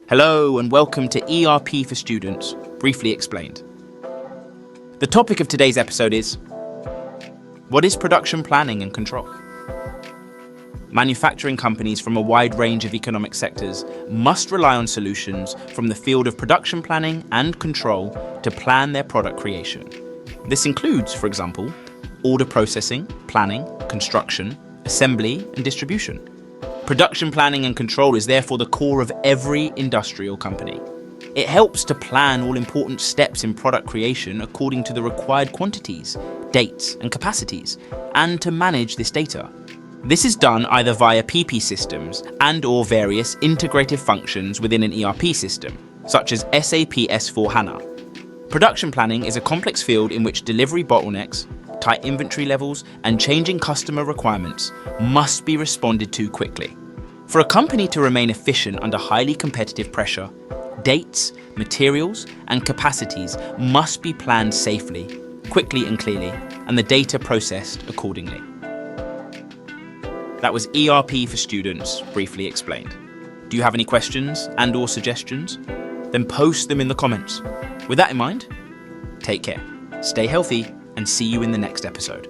Hello and welcome to ERP for Students, briefly explained. The topic of today's episode is, what is production planning and control? Manufacturing companies from a wide range of economic sectors must rely on solutions from the field of production planning and control to plan their product creation. This includes, for example, order processing, planning, construction, assembly, and distribution. Production planning and control is therefore the core of every industrial company. It helps to plan all important steps in product creation according to the required quantities, dates, and capacities, and to manage this data. This is done either via PP systems and/or various integrated functions within an ERP system, such as SAP S/4HANA. Production planning is a complex field in which delivery bottlenecks, tight inventory levels, and changing customer requirements must be responded to quickly. For a company to remain efficient under highly competitive pressure, dates, materials, and capacities must be planned safely, quickly and clearly, and the data processed accordingly. That was ERP for Students, briefly explained. Do you have any questions and/or suggestions? Then post them in the comments. With that in mind, take care, stay healthy, and see you in the next episode.